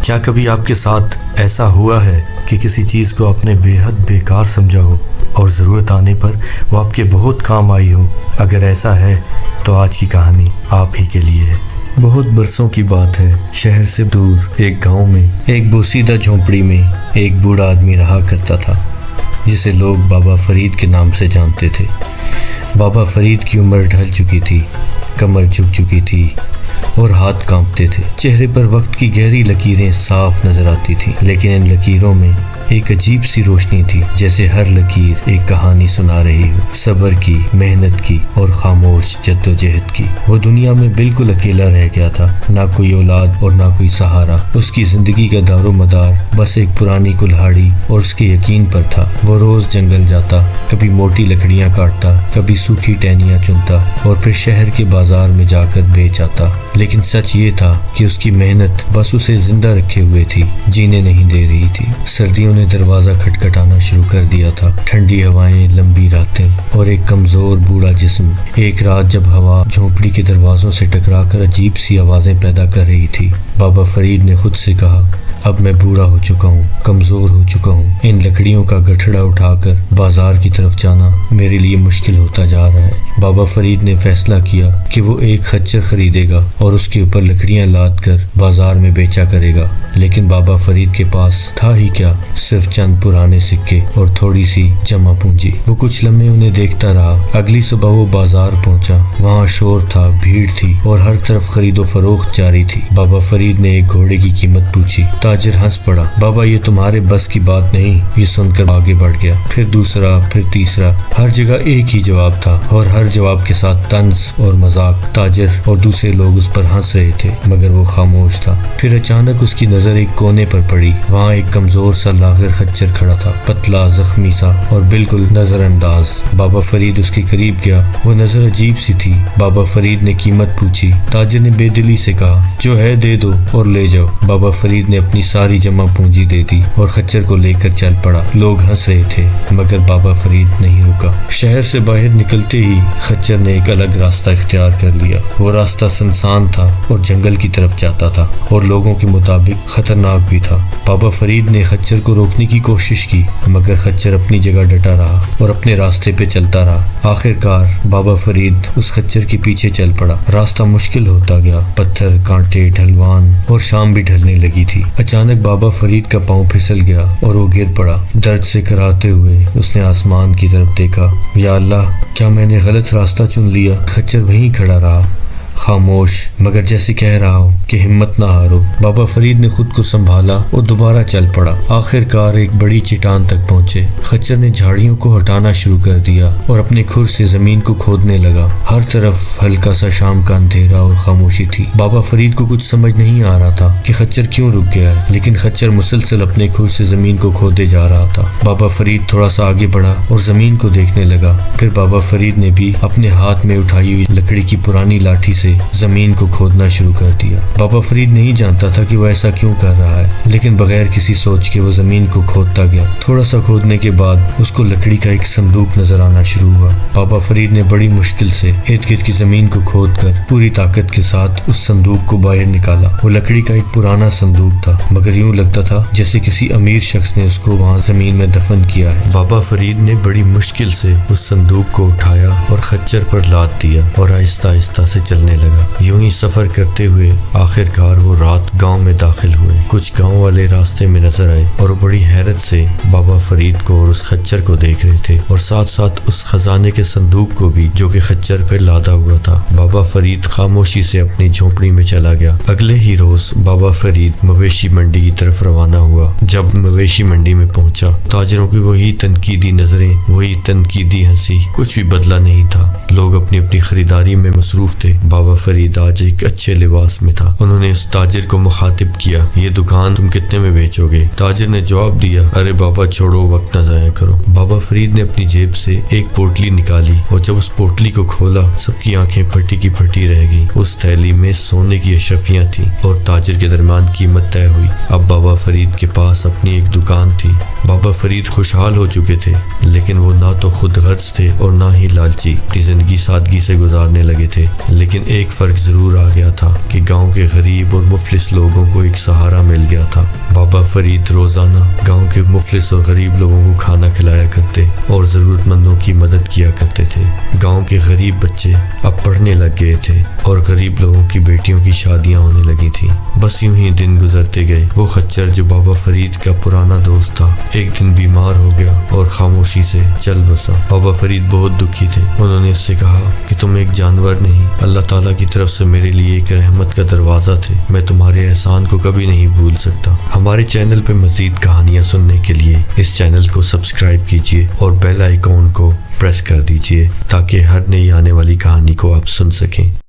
کیا کبھی آپ کے ساتھ ایسا ہوا ہے کہ کسی چیز کو آپ نے بے حد بیکار سمجھا ہو اور ضرورت آنے پر وہ آپ کے بہت کام آئی ہو؟ اگر ایسا ہے تو آج کی کہانی آپ ہی کے لیے ہے۔ بہت برسوں کی بات ہے، شہر سے دور ایک گاؤں میں ایک بوسیدہ جھونپڑی میں ایک بوڑھا آدمی رہا کرتا تھا جسے لوگ بابا فرید کے نام سے جانتے تھے۔ بابا فرید کی عمر ڈھل چکی تھی، کمر جھک چکی تھی اور ہاتھ کانپتے تھے۔ چہرے پر وقت کی گہری لکیریں صاف نظر آتی تھیں، لیکن ان لکیروں میں ایک عجیب سی روشنی تھی، جیسے ہر لکیر ایک کہانی سنا رہی ہو، صبر کی، محنت کی اور خاموش جدوجہد کی۔ وہ دنیا میں بالکل اکیلا رہ گیا تھا، نہ کوئی اولاد اور نہ کوئی سہارا۔ اس کی زندگی کا دار و مدار بس ایک پرانی کلہاڑی اور اس کے یقین پر تھا۔ وہ روز جنگل جاتا، کبھی موٹی لکڑیاں کاٹتا، کبھی سوکھی ٹہنیاں چنتا اور پھر شہر کے بازار میں جا کر بیچ آتا۔ لیکن سچ یہ تھا کہ اس کی محنت بس اسے زندہ رکھے ہوئے تھی، جینے نہیں دے رہی تھی۔ سردیوں نے دروازہ کھٹکھٹانا شروع کر دیا تھا، ٹھنڈی ہوائیں، لمبی راتیں اور ایک کمزور بوڑھا جسم۔ ایک رات جب ہوا جھونپڑی کے دروازوں سے ٹکرا کر عجیب سی آوازیں پیدا کر رہی تھی، بابا فرید نے خود سے کہا، اب میں بوڑھا ہو چکا ہوں، کمزور ہو چکا ہوں، ان لکڑیوں کا گٹھڑا اٹھا کر بازار کی طرف جانا میرے لیے مشکل ہوتا جا رہا ہے۔ بابا فرید نے فیصلہ کیا کہ وہ ایک خچر خریدے گا اور اس کے اوپر لکڑیاں لاد کر بازار میں بیچا کرے گا۔ لیکن بابا فرید کے پاس تھا ہی کیا، صرف چند پرانے سکے اور تھوڑی سی جمع پونجی۔ وہ کچھ لمحے انہیں دیکھتا رہا۔ اگلی صبح وہ بازار پہنچا، وہاں شور تھا، بھیڑ تھی اور ہر طرف خرید و فروخت جاری تھی۔ بابا فرید نے ایک گھوڑے کی قیمت پوچھی، تاجر ہنس پڑا، بابا یہ تمہارے بس کی بات نہیں۔ یہ سن کر آگے بڑھ گیا، پھر دوسرا، پھر تیسرا، ہر جگہ ایک ہی جواب تھا اور ہر جواب کے ساتھ طنز اور مذاق۔ تاجر اور دوسرے لوگ اس پر ہنس رہے تھے مگر وہ خاموش تھا۔ پھر اچانک اس کی نظر ایک کونے پر پڑی، وہاں ایک کمزور سا لاغر خچر کھڑا تھا، پتلا، زخمی سا اور بالکل نظر انداز۔ بابا فرید اس کے قریب گیا، وہ نظر عجیب سی تھی۔ بابا فرید نے قیمت پوچھی، تاجر نے بے دلی سے کہا، جو ہے دے دو اور لے جاؤ۔ بابا فرید نے اپنی ساری جمع پونجی دے دی اور خچر کو لے کر چل پڑا۔ لوگ ہنس رہے تھے مگر بابا فرید نہیں رکا۔ شہر سے باہر نکلتے ہی خچر نے ایک الگ راستہ اختیار کر لیا۔ وہ راستہ سنسان تھا اور جنگل کی طرف جاتا تھا اور لوگوں کے مطابق خطرناک بھی تھا۔ بابا فرید نے خچر کو روکنے کی کوشش کی مگر خچر اپنی جگہ ڈٹا رہا اور اپنے راستے پہ چلتا رہا۔ آخر کار بابا فرید اس خچر کے پیچھے چل پڑا۔ راستہ مشکل ہوتا گیا، پتھر، کانٹے، ڈھلوان اور شام بھی ڈھلنے لگی تھی۔ اچانک بابا فرید کا پاؤں پھسل گیا اور وہ گر پڑا۔ درد سے کراہتے ہوئے اس نے آسمان کی طرف دیکھا، یا اللہ، کیا میں نے غلط راستہ چن لیا؟ خچر وہیں کھڑا رہا، خاموش، مگر جیسے کہہ رہا ہو کہ ہمت نہ ہارو۔ بابا فرید نے خود کو سنبھالا اور دوبارہ چل پڑا۔ آخر کار ایک بڑی چٹان تک پہنچے۔ خچر نے جھاڑیوں کو ہٹانا شروع کر دیا اور اپنے کھر سے زمین کو کھودنے لگا۔ ہر طرف ہلکا سا شام کا اندھیرا اور خاموشی تھی۔ بابا فرید کو کچھ سمجھ نہیں آ رہا تھا کہ خچر کیوں رک گیا ہے، لیکن خچر مسلسل اپنے کھر سے زمین کو کھودے جا رہا تھا۔ بابا فرید تھوڑا سا آگے بڑھا اور زمین کو دیکھنے لگا۔ پھر بابا فرید نے بھی اپنے ہاتھ میں اٹھائی ہوئی لکڑی کی پرانی لاٹھی سے زمین کو کھودنا شروع کر دیا۔ بابا فرید نہیں جانتا تھا کہ وہ ایسا کیوں کر رہا ہے، لیکن بغیر کسی سوچ کے وہ زمین کو کھودتا گیا۔ تھوڑا سا کھودنے کے بعد اس کو لکڑی کا ایک صندوق نظر آنا شروع ہوا۔ بابا فرید نے بڑی مشکل سے ارد گرد کی زمین کو کھود کر پوری طاقت کے ساتھ اس صندوق کو باہر نکالا۔ وہ لکڑی کا ایک پرانا صندوق تھا مگر یوں لگتا تھا جیسے کسی امیر شخص نے اس کو وہاں زمین میں دفن کیا ہے۔ بابا فرید نے بڑی مشکل سے اس صندوق کو اٹھایا اور خچر پر لاد دیا اور آہستہ آہستہ سے چلنے لگا۔ یوں ہی سفر کرتے ہوئے آخر کار وہ رات گاؤں میں داخل ہوئے۔ کچھ گاؤں والے راستے میں نظر آئے اور بڑی حیرت سے بابا فرید کو اور اس خچر کو دیکھ رہے تھے اور ساتھ ساتھ اس خزانے کے صندوق کو بھی جو کہ خچر پہ لادا ہوا تھا۔ بابا فرید خاموشی سے اپنی جھونپڑی میں چلا گیا۔ اگلے ہی روز بابا فرید مویشی منڈی کی طرف روانہ ہوا۔ جب مویشی منڈی میں پہنچا، تاجروں کی وہی تنقیدی نظریں، وہی تنقیدی ہنسی، کچھ بھی بدلا نہیں تھا۔ لوگ اپنی اپنی خریداری میں مصروف تھے۔ بابا فرید آج ایک اچھے لباس میں تھا۔ انہوں نے اس تاجر کو مخاطب کیا، یہ دکان تم کتنے میں بیچو گے؟ تاجر نے جواب دیا، ارے بابا چھوڑو، وقت نہ ضائع کرو۔ بابا فرید نے اپنی جیب سے ایک پوٹلی نکالی اور جب اس پوٹلی کو کھولا، سب کی آنکھیں پھٹی کی پھٹی رہ گئی۔ اس تھیلی میں سونے کی اشرفیاں تھیں اور تاجر کے درمیان قیمت طے ہوئی۔ اب بابا فرید کے پاس اپنی ایک دکان تھی۔ بابا فرید خوشحال ہو چکے تھے، لیکن وہ نہ تو خود غرض تھے اور نہ ہی لالچی۔ اپنی زندگی سادگی سے گزارنے لگے تھے، لیکن ایک فرق ضرور آ گیا تھا کہ گاؤں کے غریب اور مفلس لوگوں کو ایک سہارا مل گیا تھا۔ بابا فرید روزانہ گاؤں کے مفلس اور غریب لوگوں کو کھانا کھلایا کرتے اور ضرورت مندوں کی مدد کیا کرتے تھے۔ گاؤں کے غریب بچے اب پڑھنے لگ گئے تھے اور غریب لوگوں کی بیٹیوں کی شادیاں ہونے لگی تھیں۔ بس یوں ہی دن گزرتے گئے۔ وہ خچر جو بابا فرید کا پرانا دوست تھا ایک دن بیمار ہو گیا اور خاموشی سے چل بسا۔ بابا فرید بہت دکھی تھے۔ انہوں نے اس سے کہا کہ تم ایک جانور نہیں، اللہ تعالیٰ کی طرف سے میرے لیے ایک رحمت کا دروازہ تھے، میں تمہارے احسان کو کبھی نہیں بھول سکتا۔ ہمارے چینل پہ مزید کہانیاں سننے کے لیے اس چینل کو سبسکرائب کیجیے اور بیل آئیکن کو پریس کر دیجیے تاکہ ہر نئی آنے والی کہانی کو آپ سن سکیں۔